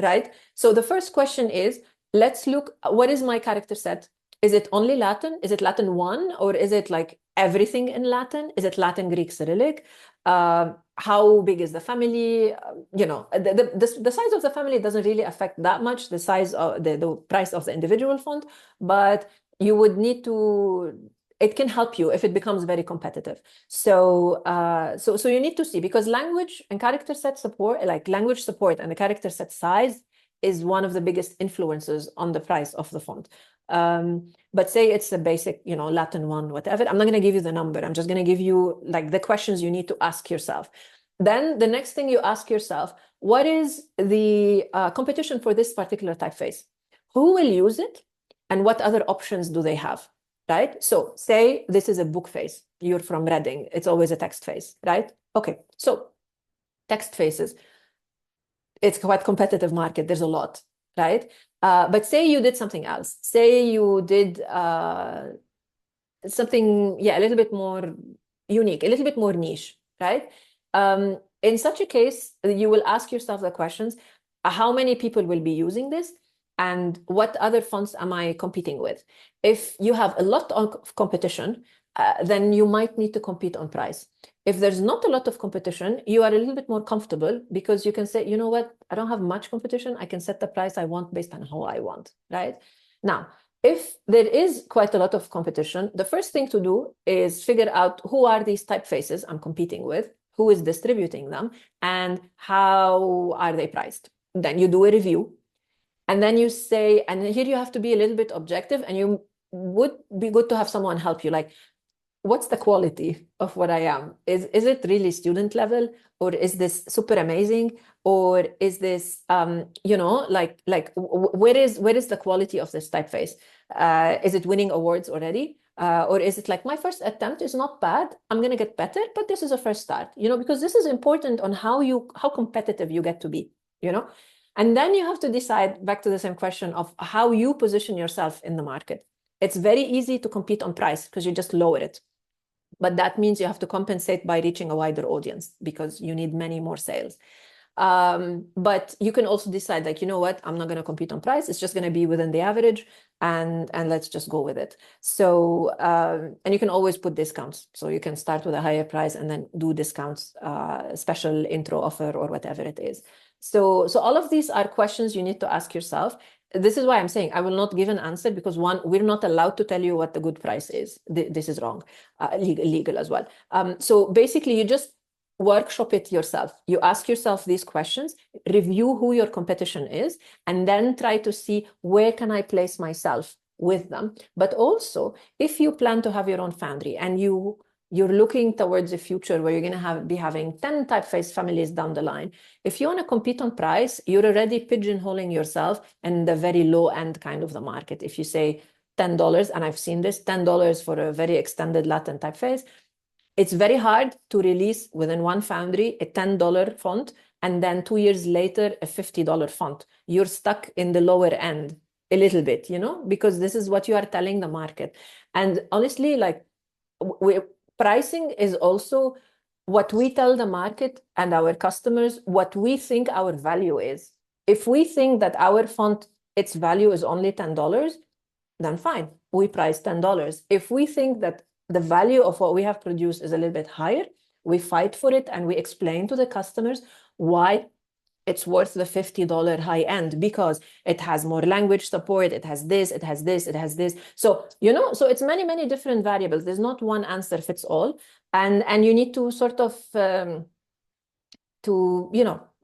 right? So the first question is, let's look, what is my character set? Is it only Latin? Is it Latin 1? Or is it like everything in Latin? Is it Latin, Greek, Cyrillic? How big is the family? The size of the family doesn't really affect that much the size of the price of the individual font, but you would need to, it can help you if it becomes very competitive. So you need to see, because language and character set support, like language support and the character set size is one of the biggest influences on the price of the font. But say it's a basic, Latin 1, whatever. I'm not going to give you the number. I'm just going to give you like the questions you need to ask yourself. Then the next thing you ask yourself, what is the competition for this particular typeface? Who will use it? And what other options do they have? Right? So say this is a book face. You're from Reading. It's always a text face, right? Okay. So text faces. It's quite competitive market. There's a lot, right? But say you did something else. Say you did something, a little bit more unique, a little bit more niche, right? In such a case, you will ask yourself the questions, how many people will be using this? And what other fonts am I competing with? If you have a lot of competition, then you might need to compete on price. If there's not a lot of competition, you are a little bit more comfortable because you can say, you know what, I don't have much competition. I can set the price I want based on how I want, right? Now, if there is quite a lot of competition, the first thing to do is figure out who are these typefaces I'm competing with, who is distributing them, and how are they priced. Then you do a review. And then you say, and here you have to be a little bit objective, and you would be good to have someone help you. Like, what's the quality of what I am? Is it really student level, or is this super amazing, or is this where is the quality of this typeface? Is it winning awards already? Or is it like my first attempt is not bad, I'm gonna get better, but this is a first start, because this is important on how competitive you get to be, And then you have to decide, back to the same question of how you position yourself in the market. It's very easy to compete on price because you just lower it. But that means you have to compensate by reaching a wider audience because you need many more sales. But you can also decide, like, you know what, I'm not going to compete on price. It's just going to be within the average, and let's just go with it. So, and you can always put discounts. So you can start with a higher price and then do discounts, special intro offer or whatever it is. So all of these are questions you need to ask yourself. This is why I'm saying I will not give an answer because one, we're not allowed to tell you what the good price is. This is wrong, legal as well. So basically you just workshop it yourself. You ask yourself these questions, review who your competition is, and then try to see where can I place myself with them. But also, if you plan to have your own foundry and you're looking towards a future where you're going to be having 10 typeface families down the line, if you want to compete on price, you're already pigeonholing yourself in the very low end kind of the market. If you say $10, and I've seen this, $10 for a very extended Latin typeface, it's very hard to release within one foundry a $10 font and then 2 years later, a $50 font. You're stuck in the lower end a little bit, because this is what you are telling the market. And honestly, like pricing is also what we tell the market and our customers, what we think our value is. If we think that our font, its value is only $10, then fine, we price $10. If we think that the value of what we have produced is a little bit higher, we fight for it and we explain to the customers why it's worth the $50 high end, because it has more language support, it has this, it has this, it has this. So, so it's many, many different variables. There's not one answer fits all. And you need to sort of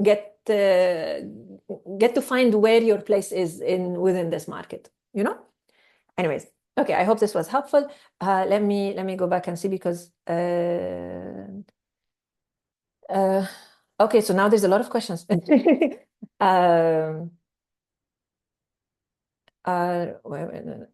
get to find where your place is within this market, Anyways, okay, I hope this was helpful. Let me go back and see, because okay, so now there's a lot of questions.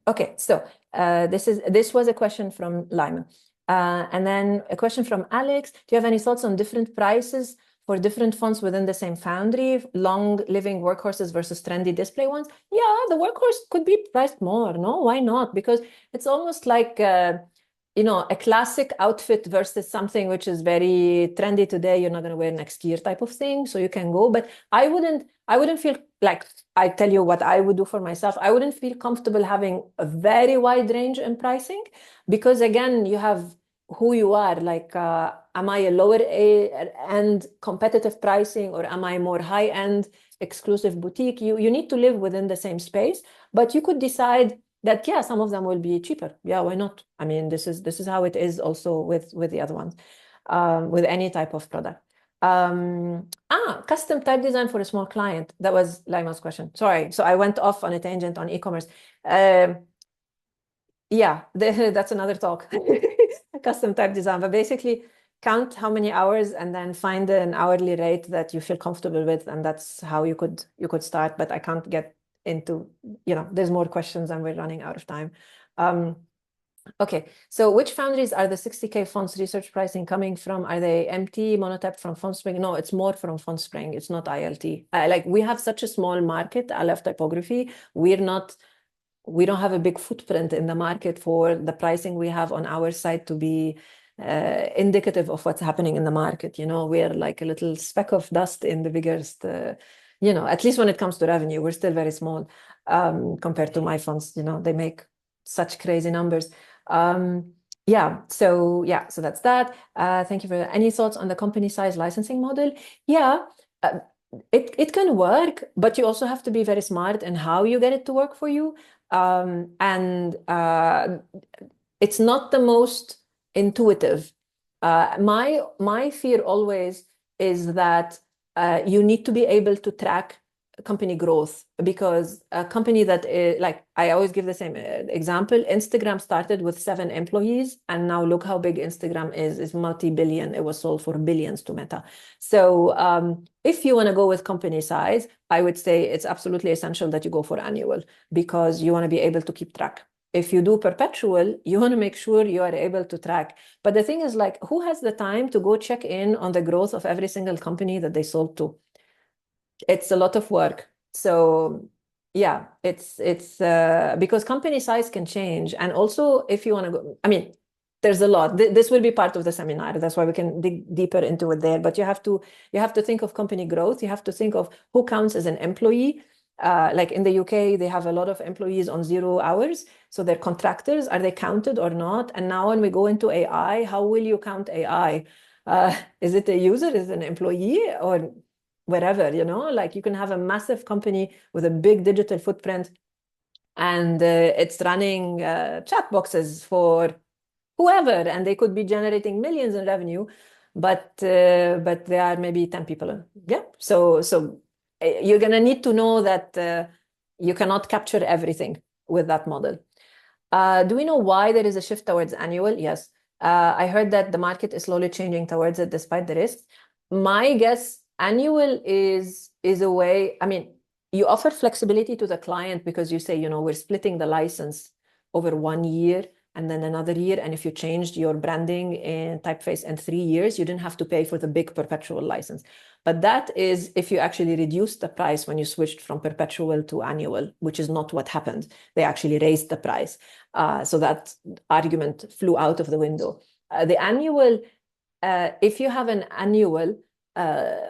Okay, so this was a question from Lima. And then a question from Alex. Do you have any thoughts on different prices for different fonts within the same foundry, long living workhorses versus trendy display ones? Yeah, the workhorse could be priced more. No, why not? Because it's almost like a classic outfit versus something which is very trendy today, you're not going to wear next year type of thing. So you can go, but I wouldn't feel like, I tell you what I would do for myself. I wouldn't feel comfortable having a very wide range in pricing, because again, you have who you are. Like, am I a lower end competitive pricing, or am I more high end exclusive boutique? You need to live within the same space, but you could decide that, yeah, some of them will be cheaper. Yeah, why not? I mean, this is how it is also with the other ones, with any type of product. Custom type design for a small client. That was Lima's question. Sorry. So I went off on a tangent on e-commerce. Yeah, that's another talk. Custom type design, but basically count how many hours and then find an hourly rate that you feel comfortable with, and that's how you could start. But I can't get into, there's more questions and we're running out of time. Okay, so which foundries are the 60K fonts research pricing coming from? Are they MT, monotype from FontSpring? No, it's more from FontSpring. It's not ILT. Like, we have such a small market, LF typography. We don't have a big footprint in the market for the pricing we have on our side to be indicative of what's happening in the market. We're like a little speck of dust in the biggest, at least when it comes to revenue, we're still very small compared to my fonts. They make such crazy numbers. So that's that. Thank you for any thoughts on the company size licensing model. Yeah, it can work, but you also have to be very smart in how you get it to work for you. And it's not the most intuitive. My fear always is that you need to be able to track company growth, because a company that is, like, I always give the same example. Instagram started with 7 employees, and now look how big Instagram is multi-billion. It was sold for billions to Meta. So if you want to go with company size, I would say it's absolutely essential that you go for annual, because you want to be able to keep track. If you do perpetual, you want to make sure you are able to track. But the thing is, like, who has the time to go check in on the growth of every single company that they sold to? It's a lot of work. So yeah, it's because company size can change. And also, if you want to go, I mean, there's a lot. This will be part of the seminar. That's why we can dig deeper into it there. But you have to think of company growth. You have to think of who counts as an employee. Like in the UK, they have a lot of employees on 0 hours. So they're contractors. Are they counted or not? And now when we go into AI, how will you count AI? Is it a user? Is it an employee? Or wherever, like, you can have a massive company with a big digital footprint, and it's running chat boxes for whoever, and they could be generating millions in revenue, but there are maybe 10 people. Yeah. So you're going to need to know that you cannot capture everything with that model. Do we know why there is a shift towards annual? Yes. I heard that the market is slowly changing towards it despite the risks. My guess, annual is a way, I mean, you offer flexibility to the client, because you say, we're splitting the license over 1 year. and then another year. And if you changed your branding in typeface in 3 years, you didn't have to pay for the big perpetual license. But that is if you actually reduced the price when you switched from perpetual to annual, which is not what happened. They actually raised the price. So that argument flew out of the window. The annual, if you have an annual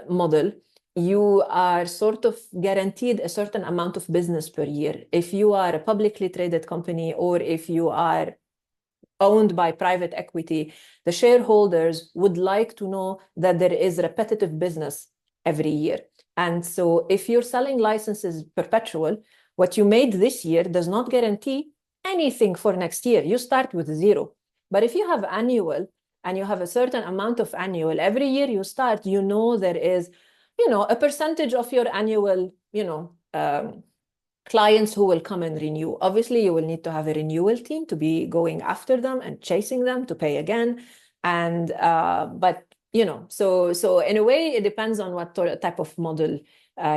model, you are sort of guaranteed a certain amount of business per year. If you are a publicly traded company, or if you are owned by private equity, the shareholders would like to know that there is repetitive business every year. And so if you're selling licenses perpetual, what you made this year does not guarantee anything for next year. You start with zero. But if you have annual and you have a certain amount of annual, every year you start, you know there is, a percentage of your annual, clients who will come and renew. Obviously, you will need to have a renewal team to be going after them and chasing them to pay again. And but so in a way, it depends on what type of model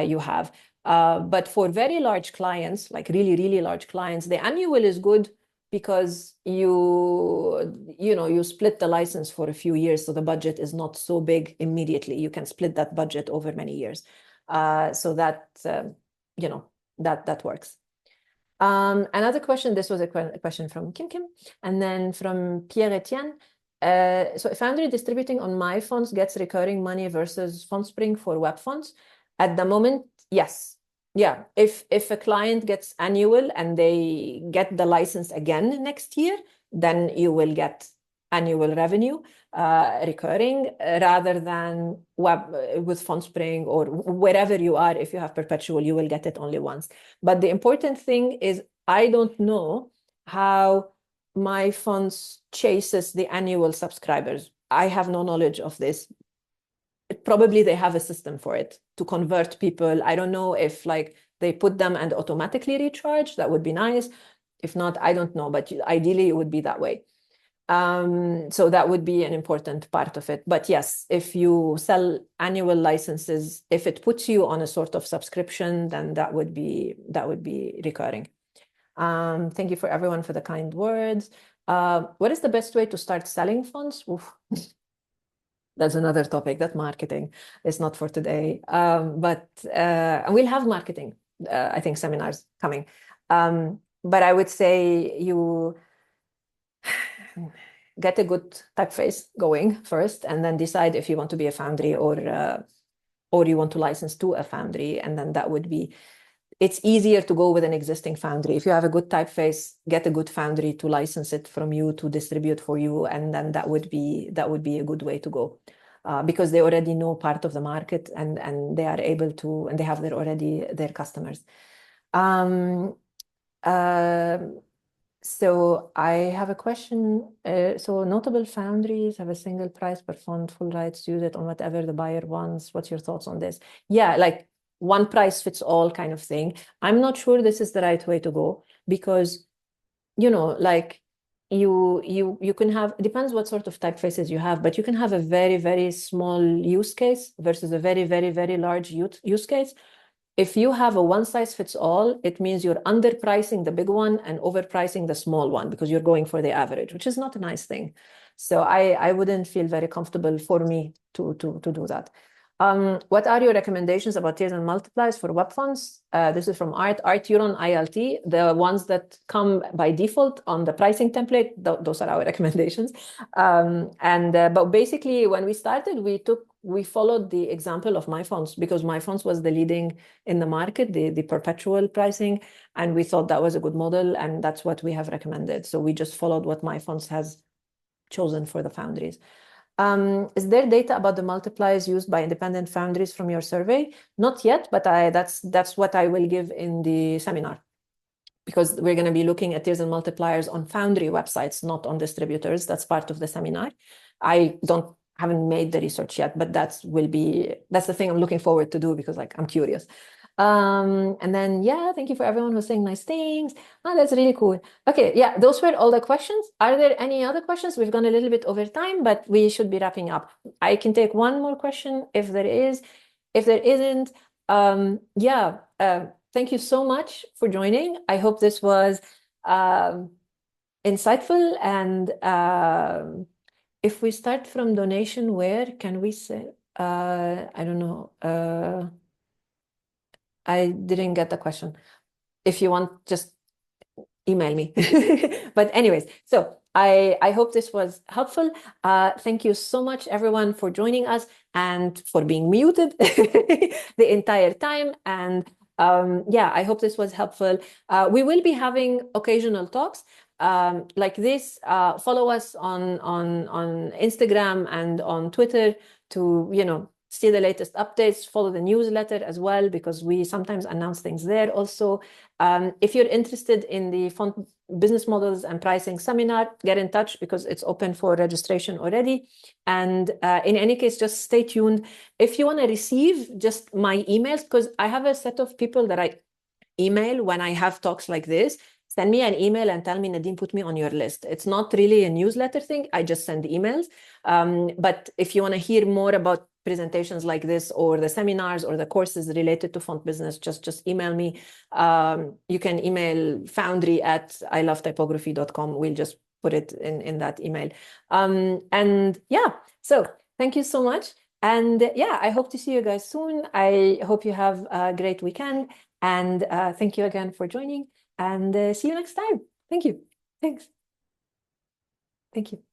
you have. But for very large clients, like really, really large clients, the annual is good because you split the license for a few years, so the budget is not so big immediately. You can split that budget over many years. So that that works. Another question, this was a question from Kim, and then from Pierre Etienne. So if Foundry distributing on my funds gets recurring money versus FundSpring for web funds, at the moment, yes. Yeah, if a client gets annual and they get the license again next year, then you will get annual revenue recurring rather than with FundSpring or wherever you are. If you have perpetual, you will get it only once. But the important thing is I don't know how my funds chases the annual subscribers. I have no knowledge of this. Probably they have a system for it to convert people. I don't know if they put them and automatically recharge. That would be nice. If not, I don't know, but ideally it would be that way. So that would be an important part of it. But yes, if you sell annual licenses, if it puts you on a sort of subscription, then that would be recurring. Thank you for everyone for the kind words. What is the best way to start selling funds? Oof. That's another topic. That marketing is not for today. But we'll have marketing, I think, seminars coming. But I would say you get a good typeface going first, and then decide if you want to be a foundry or you want to license to a foundry, and then that would be. It's easier to go with an existing foundry. If you have a good typeface, get a good foundry to license it from you to distribute for you, and then that would be a good way to go, because they already know part of the market and they are able to, and they have their customers. So I have a question. So notable foundries have a single price per fund, full rights, use it on whatever the buyer wants. What's your thoughts on this? Yeah, like one price fits all kind of thing. I'm not sure this is the right way to go, because like you can have, it depends what sort of typefaces you have, but you can have a very, very small use case versus a very, very, very large use case. If you have a one size fits all, it means you're underpricing the big one and overpricing the small one because you're going for the average, which is not a nice thing. So I wouldn't feel very comfortable for me to do that. What are your recommendations about tiers and multipliers for web funds? This is from Art. Art, you're on ILT. The ones that come by default on the pricing template, those are our recommendations. But basically, when we started, we followed the example of MyFonts, because MyFonts was the leading in the market, the perpetual pricing, and we thought that was a good model, and that's what we have recommended. So we just followed what MyFonts has chosen for the foundries. Is there data about the multipliers used by independent foundries from your survey? Not yet, but that's what I will give in the seminar, because we're going to be looking at tiers and multipliers on foundry websites, not on distributors. That's part of the seminar. I haven't made the research yet, but that's the thing I'm looking forward to do, because I'm curious. And then, yeah, thank you for everyone who's saying nice things. Oh, that's really cool. Okay, yeah, those were all the questions. Are there any other questions? We've gone a little bit over time, but we should be wrapping up. I can take one more question if there is. If there isn't, thank you so much for joining. I hope this was insightful. And if we start from donation, where can we say? I don't know. I didn't get the question. If you want, just email me. But anyways, so I hope this was helpful. Thank you so much, everyone, for joining us and for being muted the entire time. And yeah, I hope this was helpful. We will be having occasional talks like this. Follow us on Instagram and on Twitter to, see the latest updates. Follow the newsletter as well, because we sometimes announce things there also. If you're interested in the font business models and pricing seminar, get in touch, because it's open for registration already. And in any case, just stay tuned. If you want to receive just my emails, because I have a set of people that I email when I have talks like this, send me an email and tell me, Nadine, put me on your list. It's not really a newsletter thing. I just send emails. But if you want to hear more about presentations like this, or the seminars or the courses related to font business, just email me. You can email foundry@ilovetypography.com. We'll just put it in that email. And yeah, so thank you so much. And yeah, I hope to see you guys soon. I hope you have a great weekend. And thank you again for joining. And see you next time. Thank you. Thanks. Thank you.